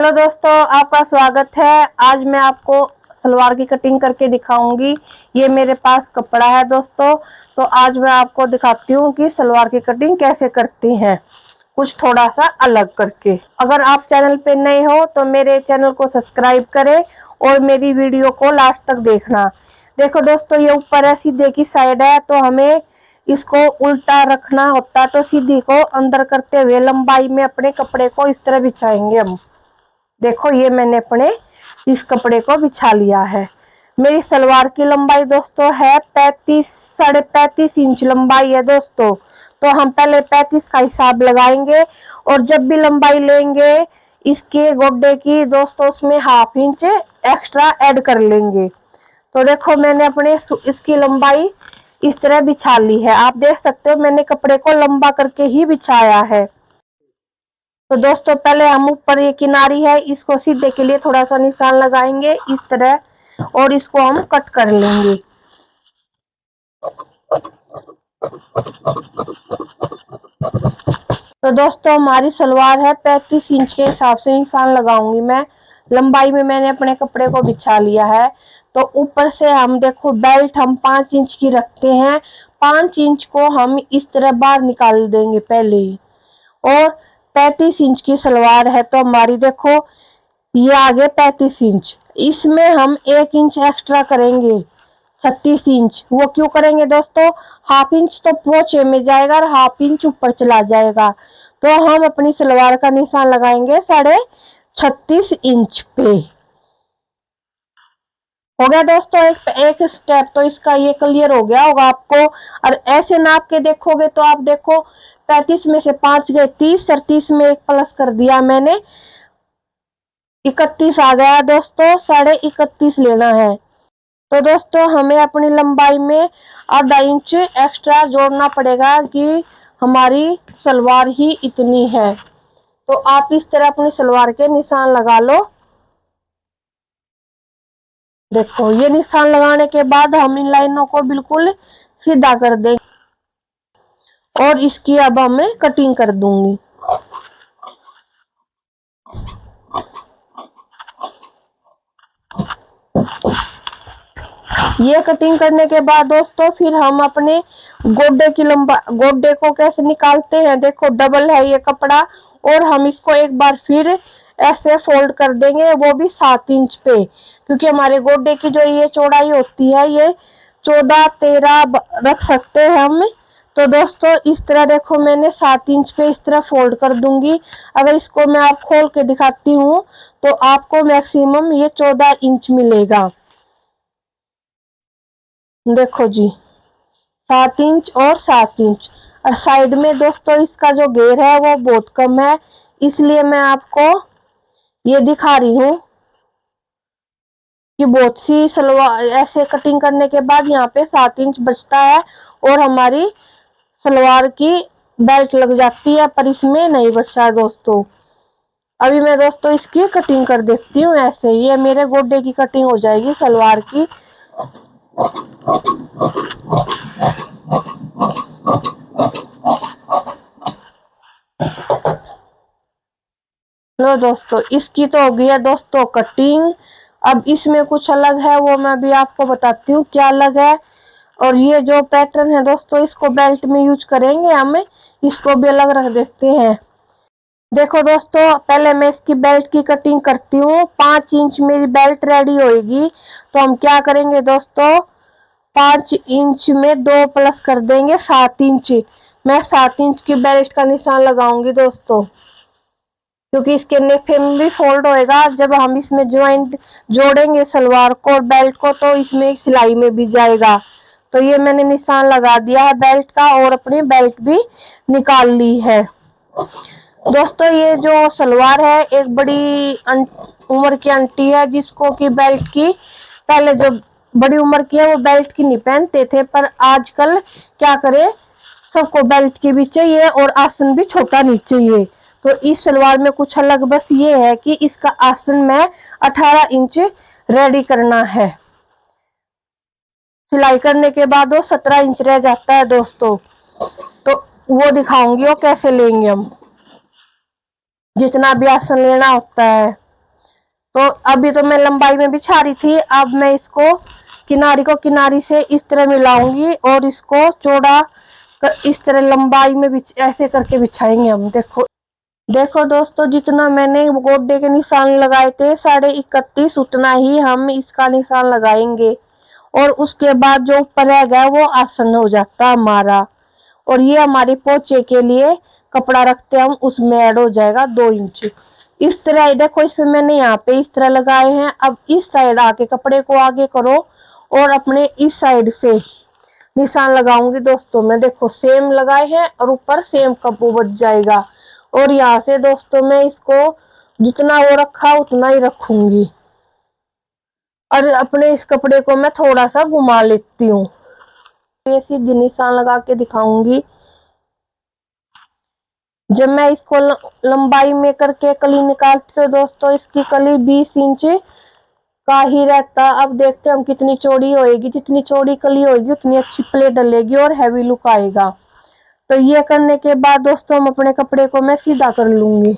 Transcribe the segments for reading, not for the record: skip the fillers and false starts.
Hello दोस्तों, आपका स्वागत है। आज मैं आपको सलवार की कटिंग करके दिखाऊंगी। ये मेरे पास कपड़ा है दोस्तों, तो आज मैं आपको दिखाती हूँ कि सलवार की कटिंग कैसे करती हैं, कुछ थोड़ा सा अलग करके। अगर आप चैनल पे नए हो तो मेरे चैनल को सब्सक्राइब करें और मेरी वीडियो को लास्ट तक देखना। देखो दोस्तों, ये ऊपर है, सीधे की साइड है, तो हमें इसको उल्टा रखना होता है। तो सीधी को अंदर करते हुए लंबाई में अपने कपड़े को इस तरह बिछाएंगे हम। देखो, ये मैंने अपने इस कपड़े को बिछा लिया है। मेरी सलवार की लंबाई दोस्तों है 35-35.5 इंच लंबाई है दोस्तों। तो हम पहले 35 का हिसाब लगाएंगे और जब भी लंबाई लेंगे इसके गोड्डे की दोस्तों, उसमें ½ इंच एक्स्ट्रा ऐड कर लेंगे। तो देखो, मैंने अपने इसकी लंबाई इस तरह बिछा ली है। आप देख सकते हो, मैंने कपड़े को लंबा करके ही बिछाया है। तो दोस्तों, पहले हम ऊपर ये किनारी है, इसको सीधे के लिए थोड़ा सा निशान लगाएंगे इस तरह और इसको हम कट कर लेंगे। तो दोस्तों, हमारी सलवार है 35 इंच के हिसाब से निशान लगाऊंगी मैं। लंबाई में मैंने अपने कपड़े को बिछा लिया है। तो ऊपर से हम देखो, बेल्ट हम 5 इंच की रखते हैं। 5 इंच को हम इस तरह बाहर निकाल देंगे पहले ही। और 35 इंच की सलवार है, तो हमारी देखो ये आगे 35 इंच, इसमें हम 1 इंच एक्स्ट्रा करेंगे 36 इंच। वो क्यों करेंगे दोस्तों? ½ इंच तो पोंचे में जाएगा और ½ इंच ऊपर चला जाएगा। तो हम अपनी सलवार का निशान लगाएंगे 36.5 इंच पे। हो गया दोस्तों, एक स्टेप तो इसका ये क्लियर हो गया होगा आपको। और ऐसे नाप के देखोगे तो आप देखो, 35 में से 5 गए 30, 37 में 1 प्लस कर दिया मैंने, 31 आ गया दोस्तों। 31.5 लेना है। तो दोस्तों, हमें अपनी लंबाई में ½ इंच एक्स्ट्रा जोड़ना पड़ेगा कि हमारी सलवार ही इतनी है। तो आप इस तरह अपनी सलवार के निशान लगा लो। देखो, ये निशान लगाने के बाद हम इन लाइनों को बिल्कुल सीधा कर देंगे और इसकी अब हमें कटिंग कर दूंगी। ये कटिंग करने के बाद दोस्तों, फिर हम अपने गोड्डे को कैसे निकालते हैं। देखो, डबल है ये कपड़ा और हम इसको एक बार फिर ऐसे फोल्ड कर देंगे, वो भी 7 इंच पे, क्योंकि हमारे गोड्डे की जो ये चौड़ाई होती है ये 14-13 रख सकते हैं हम। तो दोस्तों, इस तरह देखो, मैंने 7 इंच पे इस तरह फोल्ड कर दूंगी। अगर इसको मैं आप खोल के दिखाती हूँ तो आपको मैक्सिमम ये 14 इंच मिलेगा। देखो जी, 7 इंच और 7 इंच। और साइड में दोस्तों इसका जो घेर है वो बहुत कम है, इसलिए मैं आपको ये दिखा रही हूँ कि बहुत सी सलवार ऐसे कटिंग करने के बाद यहाँ पे 7 इंच बचता है और हमारी सलवार की बेल्ट लग जाती है, पर इसमें नहीं बचता है दोस्तों। अभी मैं दोस्तों इसकी कटिंग कर देती हूँ। ऐसे ये मेरे गोड्डे की कटिंग हो जाएगी सलवार की। लो दोस्तों, इसकी तो हो गई है दोस्तों कटिंग। अब इसमें कुछ अलग है, वो मैं भी आपको बताती हूँ क्या अलग है। और ये जो पैटर्न है दोस्तों, इसको बेल्ट में यूज करेंगे हम, इसको भी अलग रख देते हैं। देखो दोस्तों, पहले मैं इसकी बेल्ट की कटिंग करती हूँ। 5 इंच मेरी बेल्ट रेडी होएगी। तो हम क्या करेंगे दोस्तों, 5 इंच में 2 प्लस कर देंगे 7 इंच। मैं 7 इंच की बेल्ट का निशान लगाऊंगी दोस्तों, क्योंकि इसके नेफे में भी फोल्ड होएगा। जब हम इसमें ज्वाइंट जोड़ेंगे सलवार को और बेल्ट को, तो इसमें सिलाई में भी जाएगा। तो ये मैंने निशान लगा दिया है बेल्ट का और अपनी बेल्ट भी निकाल ली है दोस्तों। ये जो सलवार है, एक बड़ी उम्र की आंटी है जिसको कि बेल्ट की, पहले जो बड़ी उम्र की है वो बेल्ट की नहीं पहनते थे, पर आजकल क्या करे, सबको बेल्ट की भी चाहिए और आसन भी छोटा नहीं चाहिए। तो इस सलवार में कुछ अलग बस ये है कि इसका आसन में 18 इंच रेडी करना है। सिलाई करने के बाद वो 17 इंच रह जाता है दोस्तों। तो वो दिखाऊंगी वो कैसे लेंगे हम, जितना भी आसन लेना होता है। तो अभी तो मैं लंबाई में बिछा रही थी, अब मैं इसको किनारी को किनारी से इस तरह मिलाऊंगी और इसको चौड़ा इस तरह लंबाई में ऐसे करके बिछाएंगे हम। देखो देखो दोस्तों, जितना मैंने गोड्डे के निशान लगाए थे 31.5 उतना ही हम इसका निशान लगाएंगे और उसके बाद जो ऊपर रह गया वो आसन हो जाता हमारा। और ये हमारे पोछे के लिए कपड़ा रखते हैं हम, उसमें ऐड हो जाएगा 2 इंच। इस तरह देखो, इसमें मैंने यहाँ पे इस तरह लगाए हैं। अब इस साइड आके कपड़े को आगे करो और अपने इस साइड से निशान लगाऊंगी दोस्तों मैं। देखो सेम लगाए हैं और ऊपर सेम कपू बच जाएगा। और यहाँ से दोस्तों मैं इसको जितना वो रखा उतना ही रखूंगी और अपने इस कपड़े को मैं थोड़ा सा घुमा लेती हूँ। ये सीधी निशान लगा के दिखाऊंगी। जब मैं इसको लंबाई में करके कली निकालती हूँ दोस्तों, इसकी कली 20 इंच का ही रहता। अब देखते हैं हम कितनी चौड़ी होएगी। जितनी चौड़ी कली होगी उतनी अच्छी प्लेट डलेगी और हैवी लुक आएगा। तो ये करने के बाद दोस्तों हम अपने कपड़े को मैं सीधा कर लूंगी।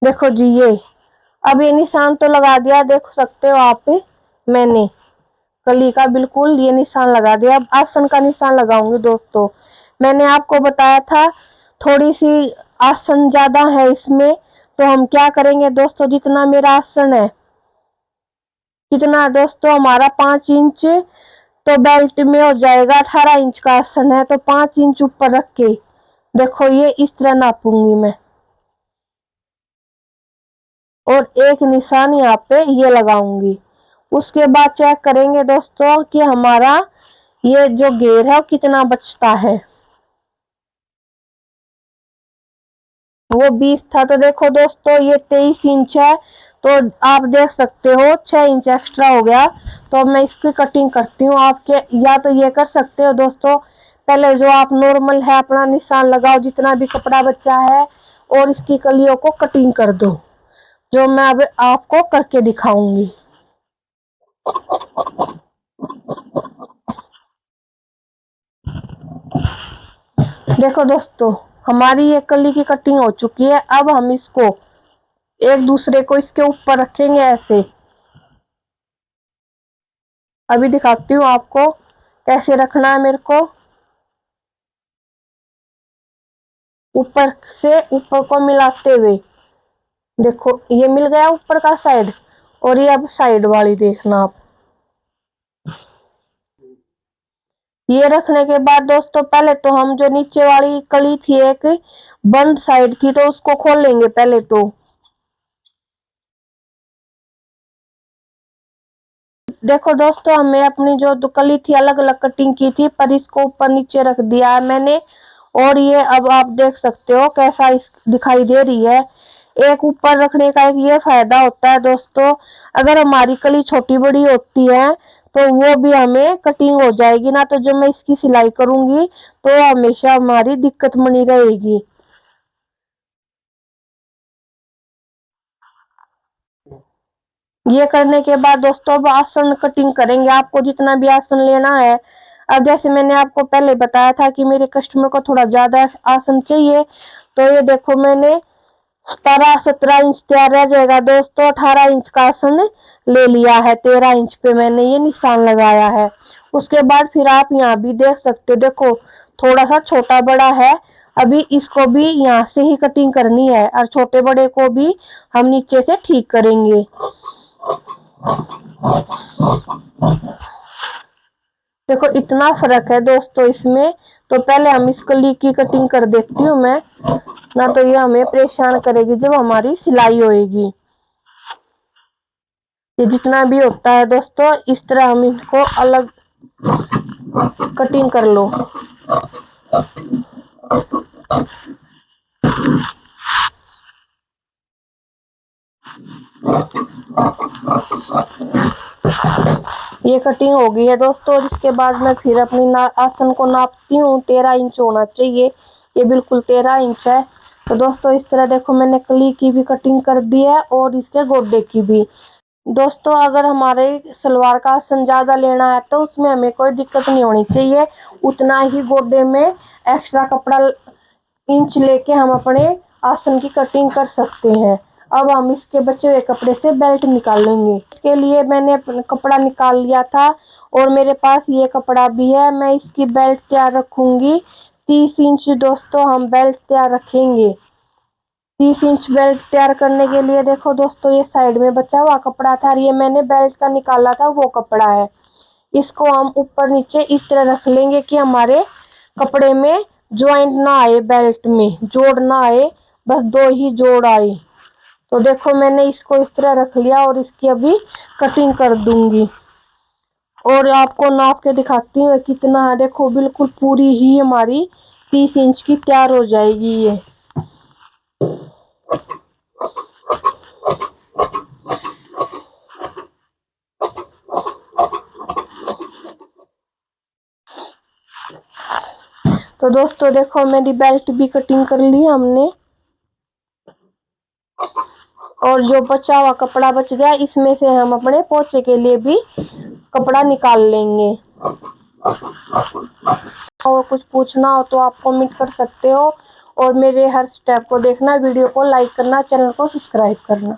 देखो जी, ये अब ये निशान तो लगा दिया, देख सकते हो आप। मैंने कली का बिल्कुल ये निशान लगा दिया। अब आसन का निशान लगाऊंगी दोस्तों। मैंने आपको बताया था थोड़ी सी आसन ज्यादा है इसमें, तो हम क्या करेंगे दोस्तों, जितना मेरा आसन है, कितना दोस्तों हमारा 5 इंच तो बेल्ट में हो जाएगा। 18 इंच का आसन है तो 5 इंच ऊपर रख के देखो ये इस तरह नापूंगी मैं और एक निशान यहाँ पे ये लगाऊंगी। उसके बाद चेक करेंगे दोस्तों कि हमारा ये जो घेर है कितना बचता है। वो 20 था तो देखो दोस्तों ये 23 इंच है, तो आप देख सकते हो 6 इंच एक्स्ट्रा हो गया। तो अब मैं इसकी कटिंग करती हूँ। आपके या तो ये कर सकते हो दोस्तों, पहले जो आप नॉर्मल है अपना निशान लगाओ जितना भी कपड़ा बचा है और इसकी कलियों को कटिंग कर दो, जो मैं अब आपको करके दिखाऊंगी। देखो दोस्तों, हमारी ये कली की कटिंग हो चुकी है। अब हम इसको एक दूसरे को इसके ऊपर रखेंगे ऐसे। अभी दिखाती हूँ आपको कैसे रखना है मेरे को। ऊपर से ऊपर को मिलाते हुए देखो ये मिल गया ऊपर का साइड, और ये अब साइड वाली देखना आप। ये रखने के बाद दोस्तों पहले तो हम जो नीचे वाली कली थी एक बंद साइड थी तो उसको खोलेंगे पहले तो। देखो दोस्तों, हमें अपनी जो कली थी अलग अलग कटिंग की थी, पर इसको ऊपर नीचे रख दिया है मैंने। और ये अब आप देख सकते हो कैसा दिखाई दे रही है। एक ऊपर रखने का एक ये फायदा होता है दोस्तों, अगर हमारी कली छोटी बड़ी होती है तो वो भी हमें कटिंग हो जाएगी ना, तो जब मैं इसकी सिलाई करूंगी तो हमेशा हमारी दिक्कत बनी रहेगी। ये करने के बाद दोस्तों अब आसन कटिंग करेंगे, आपको जितना भी आसन लेना है। अब जैसे मैंने आपको पहले बताया था कि मेरे कस्टमर को थोड़ा ज्यादा आसन चाहिए, तो ये देखो मैंने 17-17 इंच तैयार रह जाएगा दोस्तों। 18 इंच का आसन ले लिया है, 13 इंच पे मैंने ये निशान लगाया है। उसके बाद फिर आप यहाँ भी देख सकते हो, देखो थोड़ा सा छोटा बड़ा है। अभी इसको भी यहाँ से ही कटिंग करनी है और छोटे बड़े को भी हम नीचे से ठीक करेंगे। देखो इतना फर्क है दोस्तों इसमें। तो पहले हम इस कली की कटिंग कर देती हूँ मैं, ना तो ये हमें परेशान करेगी जब हमारी सिलाई होएगी। ये जितना भी होता है दोस्तों इस तरह हम इनको अलग कटिंग कर लो। ये कटिंग हो गई है दोस्तों। और इसके बाद मैं फिर अपनी आसन को नापती हूँ। 13 इंच होना चाहिए, ये बिल्कुल 13 इंच है। तो दोस्तों इस तरह देखो मैंने कली की भी कटिंग कर दी है और इसके गोड्डे की भी। दोस्तों अगर हमारे सलवार का आसन ज्यादा लेना है तो उसमें हमें कोई दिक्कत नहीं होनी चाहिए। उतना ही गोड्डे में एक्स्ट्रा कपड़ा इंच लेके हम अपने आसन की कटिंग कर सकते हैं। अब हम इसके बचे हुए कपड़े से बेल्ट निकालेंगे। इसके लिए मैंने अपना कपड़ा निकाल लिया था और मेरे पास ये कपड़ा भी है। मैं इसकी बेल्ट तैयार रखूंगी 30 इंच। दोस्तों हम बेल्ट तैयार रखेंगे 30 इंच। बेल्ट तैयार करने के लिए देखो दोस्तों, ये साइड में बचा हुआ कपड़ा था और ये मैंने बेल्ट का निकाला था वो कपड़ा है। इसको हम ऊपर नीचे इस तरह रख लेंगे कि हमारे कपड़े में ज्वाइंट ना आए, बेल्ट में जोड़ ना आए, बस 2 ही जोड़ आए। तो देखो मैंने इसको इस तरह रख लिया और इसकी अभी कटिंग कर दूंगी और आपको नाप के दिखाती हूँ कितना है। देखो बिल्कुल पूरी ही हमारी 30 इंच की तैयार हो जाएगी ये। तो दोस्तों देखो मेरी बेल्ट भी कटिंग कर ली हमने और जो बचा हुआ कपड़ा बच गया इसमें से हम अपने पोछे के लिए भी कपड़ा निकाल लेंगे। और कुछ पूछना हो तो आप कमेंट कर सकते हो और मेरे हर स्टेप को देखना, वीडियो को लाइक करना, चैनल को सब्सक्राइब करना।